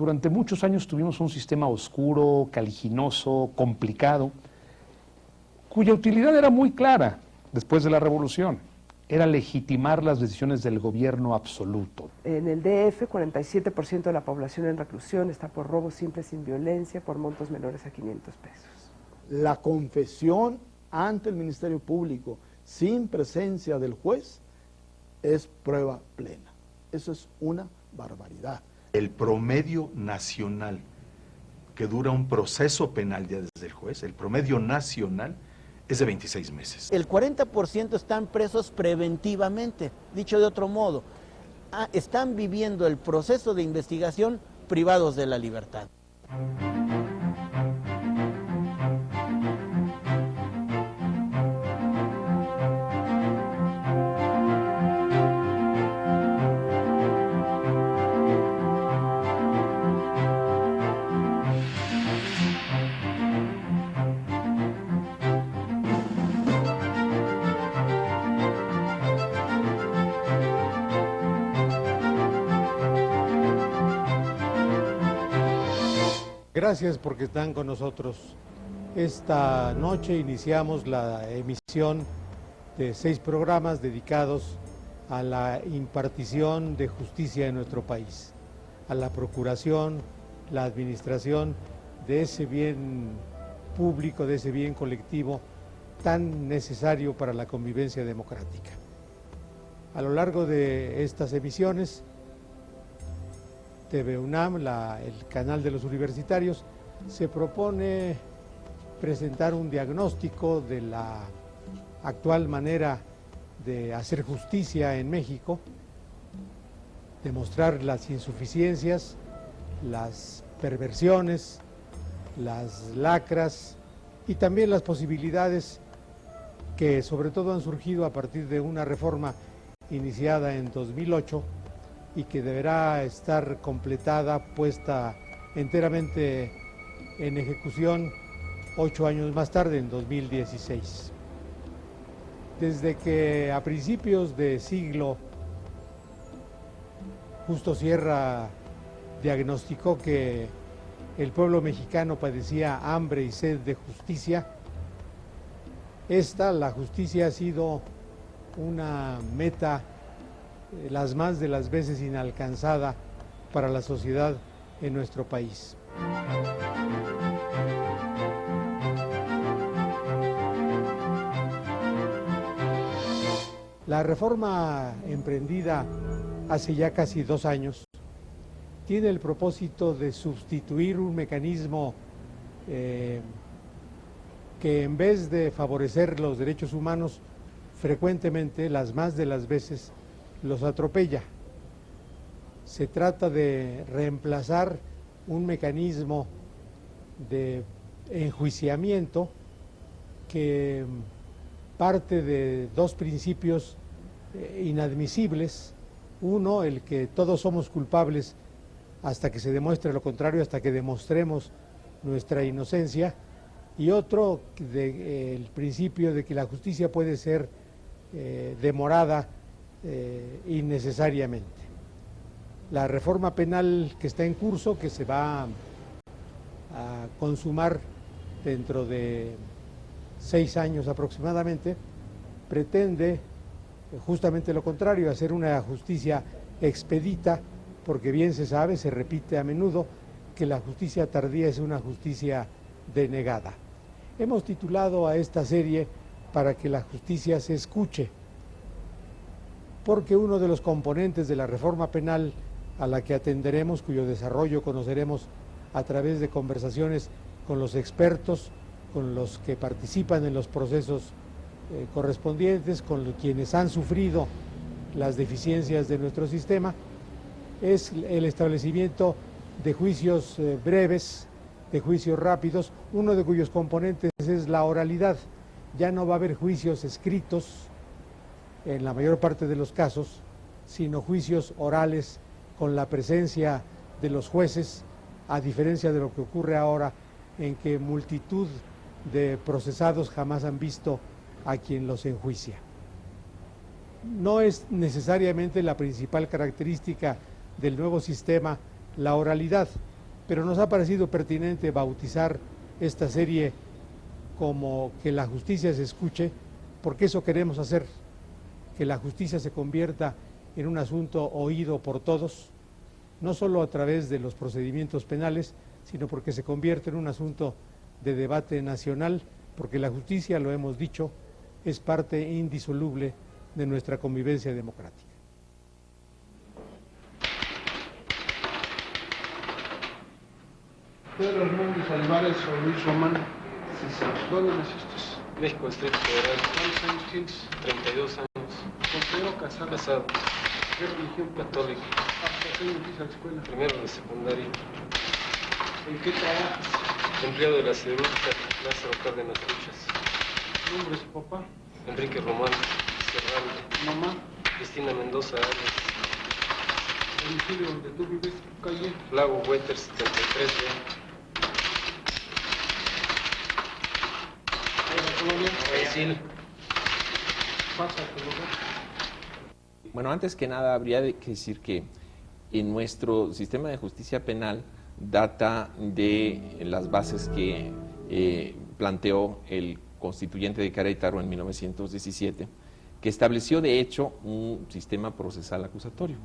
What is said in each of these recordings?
durante muchos años tuvimos un sistema oscuro, caliginoso, complicado, cuya utilidad era muy clara después de la revolución. Era legitimar las decisiones del gobierno absoluto. En el DF, 47% de la población en reclusión está por robo simple sin violencia, por montos menores a 500 pesos. La confesión ante el Ministerio Público sin presencia del juez es prueba plena. Eso es una barbaridad. El promedio nacional que dura un proceso penal ya desde el juez, el promedio nacional es de 26 meses. El 40% están presos preventivamente, dicho de otro modo, están viviendo el proceso de investigación privados de la libertad. Gracias porque están con nosotros. Esta noche iniciamos la emisión de 6 programas dedicados a la impartición de justicia en nuestro país, a la procuración, la administración de ese bien público, de ese bien colectivo tan necesario para la convivencia democrática. A lo largo de estas emisiones, TV UNAM, el canal de los universitarios, se propone presentar un diagnóstico de la actual manera de hacer justicia en México, demostrar las insuficiencias, las perversiones, las lacras y también las posibilidades que sobre todo han surgido a partir de una reforma iniciada en 2008 y que deberá estar completada, puesta enteramente en ejecución 8 años más tarde, en 2016. Desde que a principios de siglo Justo Sierra diagnosticó que el pueblo mexicano padecía hambre y sed de justicia, la justicia ha sido una meta las más de las veces inalcanzada para la sociedad en nuestro país. La reforma emprendida hace ya casi 2 años tiene el propósito de sustituir un mecanismo que en vez de favorecer los derechos humanos, frecuentemente, las más de las veces, los atropella. Se trata de reemplazar un mecanismo de enjuiciamiento que parte de 2 principios inadmisibles. Uno, el que todos somos culpables hasta que se demuestre lo contrario, hasta que demostremos nuestra inocencia, y otro, el principio de que la justicia puede ser demorada innecesariamente. La reforma penal que está en curso, que se va a consumar dentro de 6 años aproximadamente, pretende justamente lo contrario, hacer una justicia expedita, porque bien se sabe, se repite a menudo, que la justicia tardía es una justicia denegada. Hemos titulado a esta serie Para que la justicia se escuche, porque uno de los componentes de la reforma penal a la que atenderemos, cuyo desarrollo conoceremos a través de conversaciones con los expertos, con los que participan en los procesos correspondientes, con quienes han sufrido las deficiencias de nuestro sistema, es el establecimiento de juicios breves, de juicios rápidos, uno de cuyos componentes es la oralidad. Ya no va a haber juicios escritos en la mayor parte de los casos, sino juicios orales con la presencia de los jueces, a diferencia de lo que ocurre ahora, en que multitud de procesados jamás han visto a quien los enjuicia. No es necesariamente la principal característica del nuevo sistema la oralidad, pero nos ha parecido pertinente bautizar esta serie como Que la justicia se escuche, porque eso queremos hacer, que la justicia se convierta en un asunto oído por todos, no solo a través de los procedimientos penales, sino porque se convierte en un asunto de debate nacional, porque la justicia, lo hemos dicho, es parte indisoluble de nuestra convivencia democrática. Pedro Hernández Álvarez o Luis Román. Sí, ¿dónde naciste? México, Distrito Federal. ¿Cuántos años tienes? 32 años. ¿Soltero o casado? Casado. ¿Qué religión? Católico. ¿Hasta qué empieza la escuela? Primero de secundaria. ¿En qué trabajas? Empleado de la siderúrgica Lázaro Cárdenas Truchas. ¿Nombre de su papá? Enrique Román Serrano. ¿Mamá? Cristina Mendoza Arias. ¿Domicilio donde tú vives? ¿Calle? Lago Huéter 73B. ¿Colonia? Brasil. Pasa a tu lugar. Bueno, antes que nada habría que decir que en nuestro sistema de justicia penal data de las bases que planteó el constituyente de Querétaro en 1917, que estableció de hecho un sistema procesal acusatorio.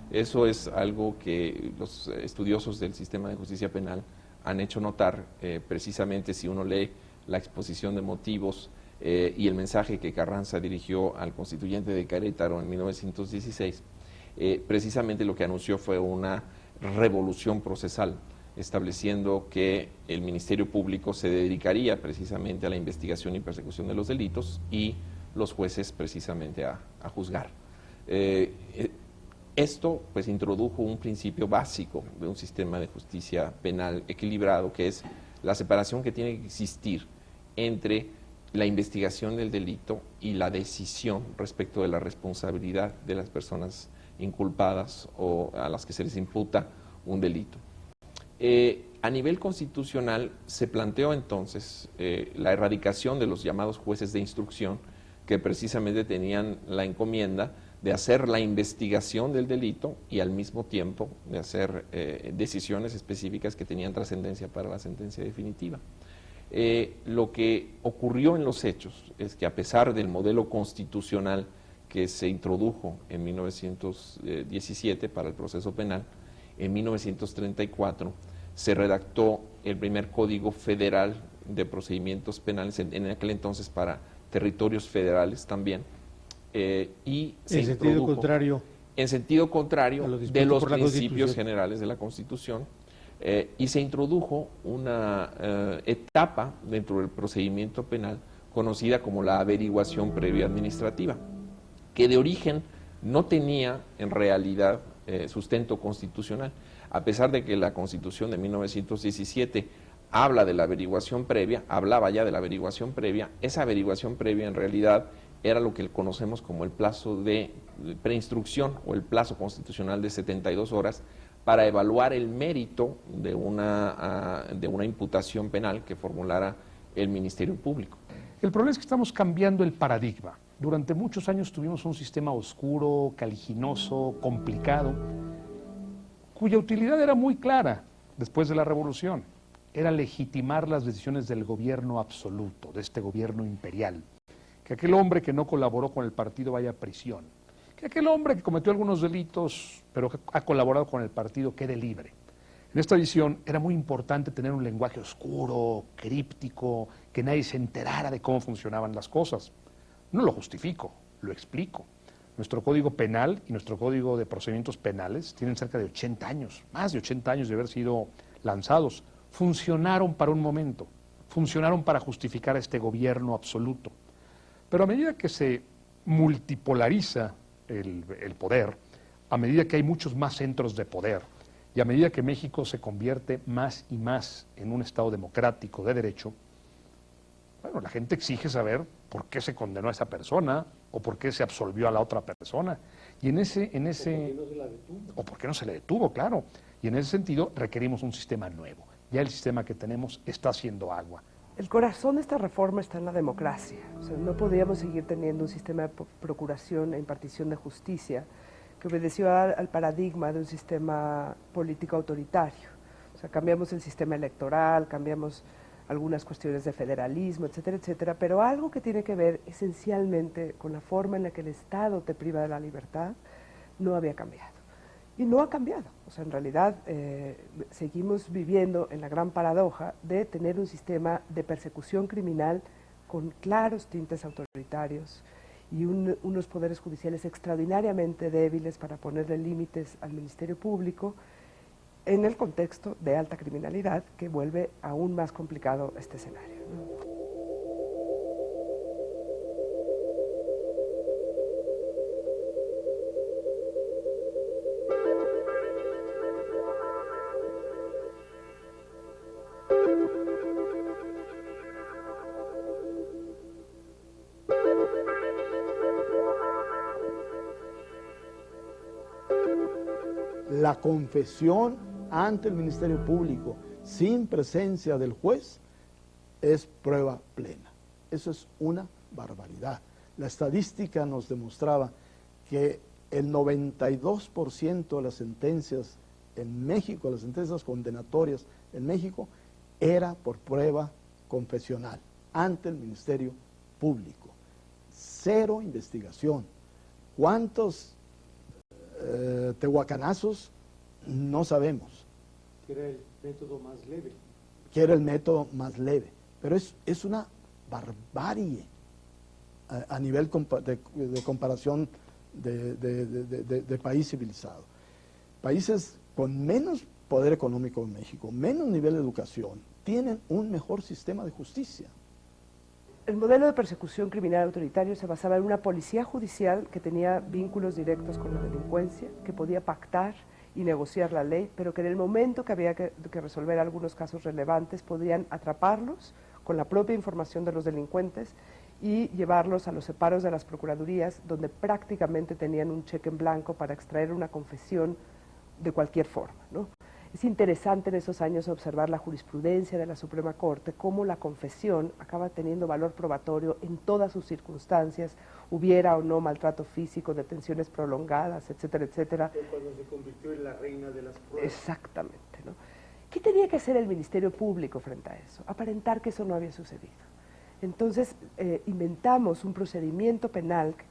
Eso es algo que los estudiosos del sistema de justicia penal han hecho notar, precisamente si uno lee la exposición de motivos y el mensaje que Carranza dirigió al constituyente de Querétaro en 1916, precisamente lo que anunció fue una revolución procesal, estableciendo que el Ministerio Público se dedicaría precisamente a la investigación y persecución de los delitos y los jueces precisamente a juzgar. Esto pues introdujo un principio básico de un sistema de justicia penal equilibrado, que es la separación que tiene que existir entre la investigación del delito y la decisión respecto de la responsabilidad de las personas inculpadas o a las que se les imputa un delito. A nivel constitucional se planteó entonces la erradicación de los llamados jueces de instrucción, que precisamente tenían la encomienda de hacer la investigación del delito y al mismo tiempo de hacer decisiones específicas que tenían trascendencia para la sentencia definitiva. Lo que ocurrió en los hechos es que, a pesar del modelo constitucional que se introdujo en 1917 para el proceso penal, en 1934 se redactó el primer Código Federal de Procedimientos Penales, en aquel entonces para territorios federales también, y se en sentido contrario, en sentido contrario de los principios generales de la Constitución, y se introdujo una etapa dentro del procedimiento penal conocida como la averiguación previa administrativa, que de origen no tenía en realidad sustento constitucional, a pesar de que la Constitución de 1917 habla de la averiguación previa, hablaba ya de la averiguación previa. Esa averiguación previa en realidad era lo que conocemos como el plazo de preinstrucción o el plazo constitucional de 72 horas para evaluar el mérito de una imputación penal que formulara el Ministerio Público. El problema es que estamos cambiando el paradigma. Durante muchos años tuvimos un sistema oscuro, caliginoso, complicado, cuya utilidad era muy clara después de la Revolución. Era legitimar las decisiones del gobierno absoluto, de este gobierno imperial. Que aquel hombre que no colaboró con el partido vaya a prisión. Que aquel hombre que cometió algunos delitos, pero ha colaborado con el partido, quede libre. En esta visión era muy importante tener un lenguaje oscuro, críptico, que nadie se enterara de cómo funcionaban las cosas. No lo justifico, lo explico. Nuestro Código Penal y nuestro Código de Procedimientos Penales tienen cerca de 80 años, más de 80 años de haber sido lanzados. Funcionaron para un momento, funcionaron para justificar a este gobierno absoluto. Pero a medida que se multipolariza el poder, a medida que hay muchos más centros de poder, y a medida que México se convierte más y más en un Estado democrático de derecho, bueno, la gente exige saber por qué se condenó a esa persona o por qué se absolvió a la otra persona. Y o por qué no se le detuvo, claro. Y en ese sentido requerimos un sistema nuevo. Ya el sistema que tenemos está haciendo agua. El corazón de esta reforma está en la democracia. O sea, no podíamos seguir teniendo un sistema de procuración e impartición de justicia que obedeció al paradigma de un sistema político autoritario. O sea, cambiamos el sistema electoral, cambiamos algunas cuestiones de federalismo, etcétera, etcétera, pero algo que tiene que ver esencialmente con la forma en la que el Estado te priva de la libertad no había cambiado. Y no ha cambiado. O sea, en realidad seguimos viviendo en la gran paradoja de tener un sistema de persecución criminal con claros tintes autoritarios y unos poderes judiciales extraordinariamente débiles para ponerle límites al Ministerio Público en el contexto de alta criminalidad que vuelve aún más complicado este escenario, ¿no? La confesión ante el Ministerio Público sin presencia del juez es prueba plena. Eso es una barbaridad. La estadística nos demostraba que el 92% de las sentencias en México, las sentencias condenatorias en México, era por prueba confesional ante el Ministerio Público. Cero investigación. ¿Cuántos tehuacanazos? No sabemos. Que era el método más leve. Que era el método más leve. Pero es una barbarie a nivel de comparación de país civilizado. Países con menos poder económico en México, menos nivel de educación, tienen un mejor sistema de justicia. El modelo de persecución criminal autoritario se basaba en una policía judicial que tenía vínculos directos con la delincuencia, que podía pactar y negociar la ley, pero que en el momento que había que resolver algunos casos relevantes podían atraparlos con la propia información de los delincuentes y llevarlos a los separos de las procuradurías, donde prácticamente tenían un cheque en blanco para extraer una confesión de cualquier forma, ¿no? Es interesante en esos años observar la jurisprudencia de la Suprema Corte, cómo la confesión acaba teniendo valor probatorio en todas sus circunstancias, hubiera o no maltrato físico, detenciones prolongadas, etcétera, etcétera. Cuando se convirtió en la reina de las pruebas. Exactamente, ¿no? ¿Qué tenía que hacer el Ministerio Público frente a eso? Aparentar que eso no había sucedido. Entonces inventamos un procedimiento penal que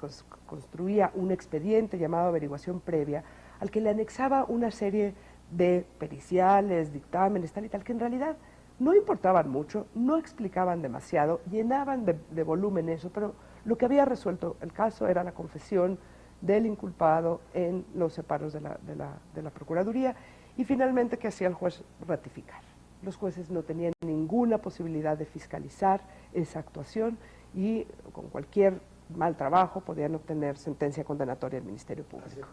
construía un expediente llamado averiguación previa, al que le anexaba una serie de periciales, dictámenes, tal y tal, que en realidad no importaban mucho, no explicaban demasiado, llenaban de volumen eso, pero lo que había resuelto el caso era la confesión del inculpado en los separos de la Procuraduría, y finalmente, ¿qué hacía el juez? Ratificar. Los jueces no tenían ninguna posibilidad de fiscalizar esa actuación y con cualquier mal trabajo podían obtener sentencia condenatoria del Ministerio Público.